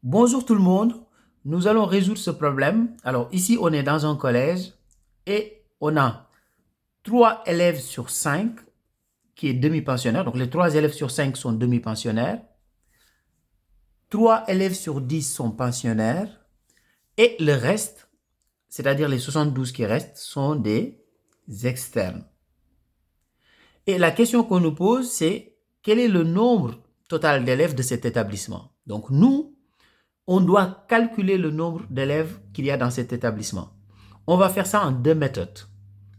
Bonjour tout le monde, nous allons résoudre ce problème. Alors ici, on est dans un collège et on a 3 élèves sur 5 qui est demi-pensionnaire. Donc les 3 élèves sur 5 sont demi-pensionnaires. 3 élèves sur 10 sont pensionnaires. Et le reste, c'est-à-dire les 72 qui restent, sont des externes. Et la question qu'on nous pose, c'est quel est le nombre total d'élèves de cet établissement? Donc nous, on doit calculer le nombre d'élèves qu'il y a dans cet établissement. On va faire ça en deux méthodes.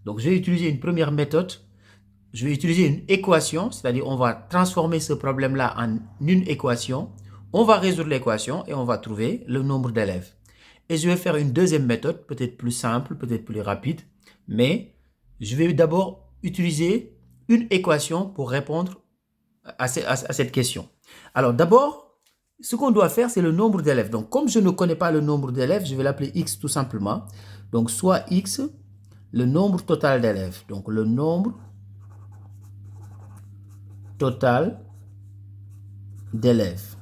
Donc, je vais utiliser une première méthode. Je vais utiliser une équation, c'est-à-dire on va transformer ce problème-là en une équation. On va résoudre l'équation et on va trouver le nombre d'élèves. Et je vais faire une deuxième méthode, peut-être plus simple, peut-être plus rapide, mais je vais d'abord utiliser une équation pour répondre à cette question. Alors d'abord, ce qu'on doit faire, c'est le nombre d'élèves. Donc, comme je ne connais pas le nombre d'élèves, je vais l'appeler x tout simplement. Donc, soit x, le nombre total d'élèves. Donc, le nombre total d'élèves.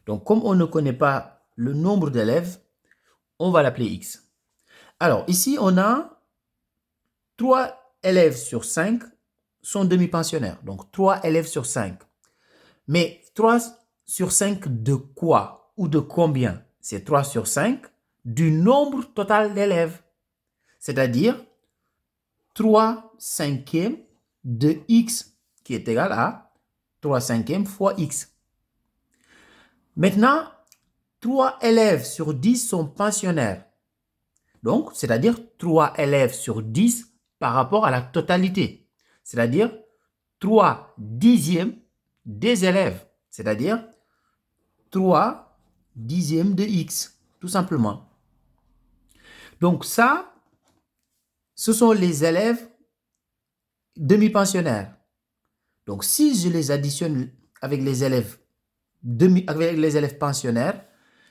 Donc, comme on ne connaît pas le nombre d'élèves, on va l'appeler x. Alors, ici, on a 3 élèves sur 5 sont demi-pensionnaires. Donc, 3 élèves sur 5. Mais 3 sur 5 de quoi ou de combien? C'est 3 sur 5 du nombre total d'élèves. C'est-à-dire 3 cinquièmes de x qui est égal à 3 cinquièmes fois x. Maintenant, 3 élèves sur 10 sont pensionnaires. Donc, c'est-à-dire 3 élèves sur 10 par rapport à la totalité. C'est-à-dire 3 dixièmes des élèves. C'est-à-dire 3 dixièmes de x, tout simplement. Donc ça, ce sont les élèves demi-pensionnaires. Donc si je les additionne avec les élèves pensionnaires,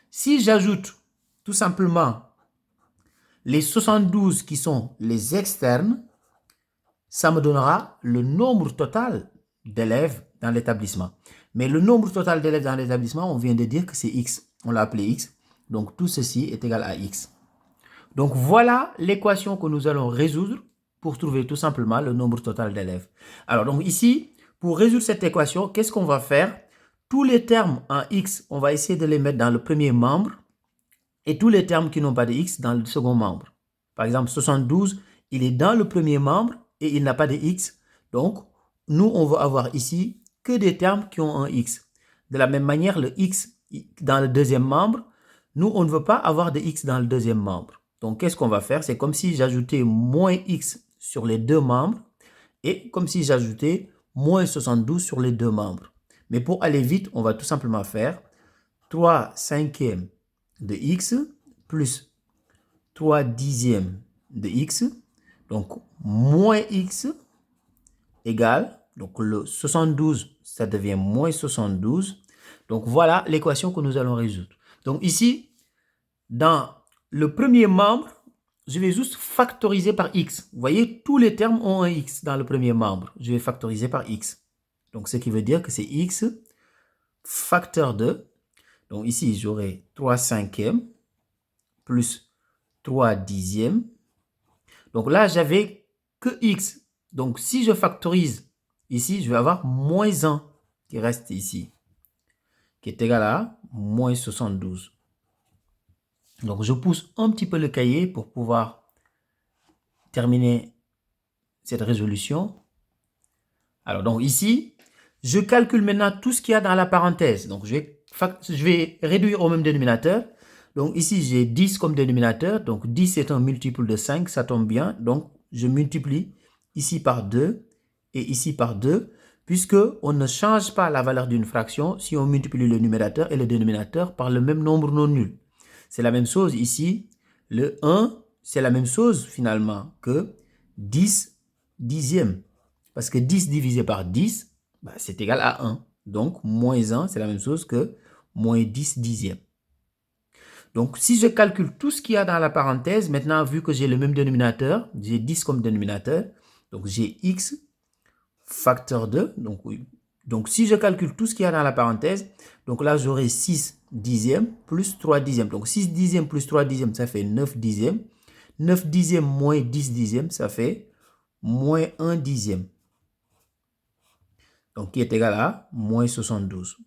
si j'ajoute tout simplement les 72 qui sont les externes, ça me donnera le nombre total d'élèves dans l'établissement. Mais le nombre total d'élèves dans l'établissement, on vient de dire que c'est x. On l'a appelé x. Donc tout ceci est égal à x. Donc voilà l'équation que nous allons résoudre pour trouver tout simplement le nombre total d'élèves. Alors donc ici, pour résoudre cette équation, qu'est-ce qu'on va faire? Tous les termes en x, on va essayer de les mettre dans le premier membre et tous les termes qui n'ont pas de x dans le second membre. Par exemple, 72, il est dans le premier membre et il n'a pas de x. Donc, nous, on va avoir ici que des termes qui ont un x. De la même manière, le x dans le deuxième membre, nous, on ne veut pas avoir de x dans le deuxième membre. Donc, qu'est-ce qu'on va faire? C'est comme si j'ajoutais moins x sur les deux membres et comme si j'ajoutais moins 72 sur les deux membres. Mais pour aller vite, on va tout simplement faire 3 cinquièmes de x plus 3 dixièmes de x. Donc, moins x égale, donc le 72, ça devient moins 72. Donc, voilà l'équation que nous allons résoudre. Donc, ici, dans le premier membre, je vais juste factoriser par x. Vous voyez, tous les termes ont un x dans le premier membre. Je vais factoriser par x. Donc, ce qui veut dire que c'est x facteur de. Donc, ici, j'aurai 3 cinquièmes plus 3 dixièmes. Donc là, j'avais que x. Donc, si je factorise ici, je vais avoir moins 1 qui reste ici, qui est égal à moins 72. Donc, je pousse un petit peu le cahier pour pouvoir terminer cette résolution. Alors, donc ici, je calcule maintenant tout ce qu'il y a dans la parenthèse. Donc, je vais réduire au même dénominateur. Donc, ici, j'ai 10 comme dénominateur. Donc, 10 est un multiple de 5, ça tombe bien. Donc, je multiplie ici par 2 et ici par 2, puisque on ne change pas la valeur d'une fraction si on multiplie le numérateur et le dénominateur par le même nombre non nul. C'est la même chose ici. Le 1, c'est la même chose finalement que 10 dixièmes. Parce que 10 divisé par 10, bah, c'est égal à 1. Donc, moins 1, c'est la même chose que moins 10 dixièmes. Donc, si je calcule tout ce qu'il y a dans la parenthèse, maintenant, vu que j'ai le même dénominateur, j'ai 10 comme dénominateur, donc j'ai x facteur 2. Donc, oui. Donc, si je calcule tout ce qu'il y a dans la parenthèse, donc là, j'aurai 6 dixièmes plus 3 dixièmes. Donc 6 dixièmes plus 3 dixièmes, ça fait 9 dixièmes. 9 dixièmes moins 10 dixièmes, ça fait moins 1 dixième. Donc qui est égal à moins 72.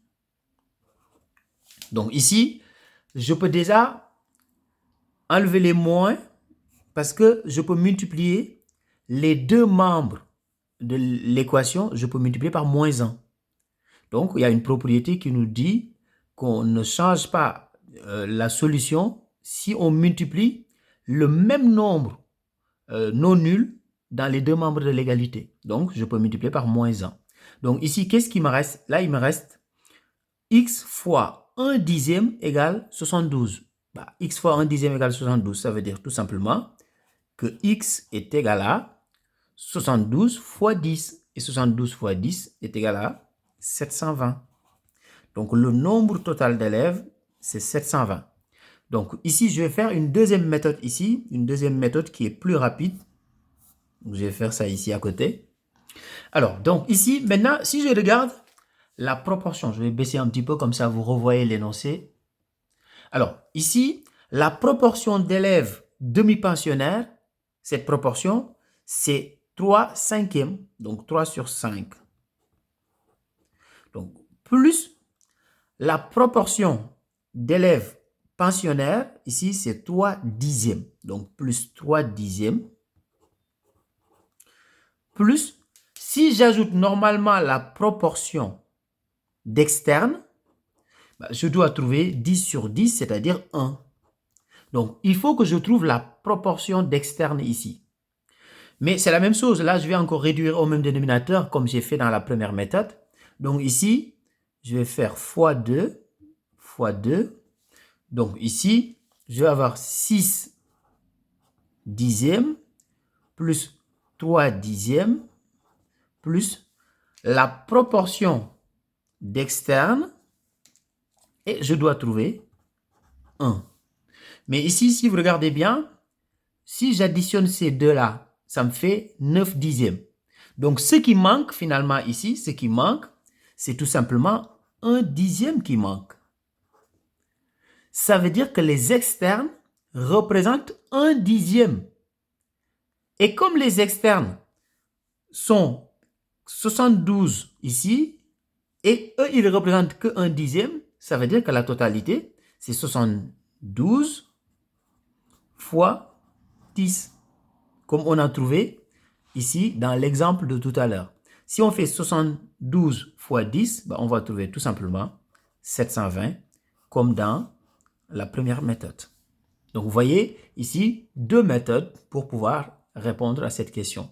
Donc ici, je peux déjà enlever les moins parce que je peux multiplier les deux membres de l'équation, je peux multiplier par moins 1. Donc, il y a une propriété qui nous dit qu'on ne change pas la solution si on multiplie le même nombre non nul dans les deux membres de l'égalité. Donc, je peux multiplier par moins 1. Donc, ici, qu'est-ce qui me reste? Là, il me reste x fois 1 dixième égale 72. Bah, x fois 1 dixième égale 72, ça veut dire tout simplement que x est égal à 72 fois 10. Et 72 fois 10 est égal à 720. Donc, le nombre total d'élèves, c'est 720. Donc, ici, je vais faire une deuxième méthode ici, une deuxième méthode qui est plus rapide. Donc, je vais faire ça ici à côté. Alors, donc ici, maintenant, si je regarde la proportion, je vais baisser un petit peu comme ça, vous revoyez l'énoncé. Alors, ici, la proportion d'élèves demi-pensionnaires, cette proportion, c'est 3 cinquièmes, donc 3 sur 5. Donc, plus la proportion d'élèves pensionnaires, ici, c'est 3 dixièmes. Donc, plus 3 dixièmes. Plus, si j'ajoute normalement la proportion d'externes, je dois trouver 10 sur 10, c'est-à-dire 1. Donc, il faut que je trouve la proportion d'externes ici. Mais c'est la même chose. Là, je vais encore réduire au même dénominateur comme j'ai fait dans la première méthode. Donc ici, je vais faire fois 2, fois 2. Donc ici, je vais avoir 6 dixièmes plus 3 dixièmes plus la proportion d'externes. Et je dois trouver 1. Mais ici, si vous regardez bien, si j'additionne ces deux-là, ça me fait 9 dixièmes. Donc, ce qui manque finalement ici, ce qui manque, c'est tout simplement 1 dixième qui manque. Ça veut dire que les externes représentent 1 dixième. Et comme les externes sont 72 ici, et eux, ils ne représentent que 1 dixième, ça veut dire que la totalité, c'est 72 fois 10. Comme on a trouvé ici dans l'exemple de tout à l'heure. Si on fait 72 fois 10, on va trouver tout simplement 720 comme dans la première méthode. Donc vous voyez ici deux méthodes pour pouvoir répondre à cette question.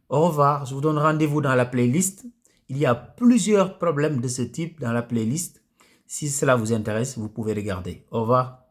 Au revoir, je vous donne rendez-vous dans la playlist. Il y a plusieurs problèmes de ce type dans la playlist. Si cela vous intéresse, vous pouvez regarder. Au revoir.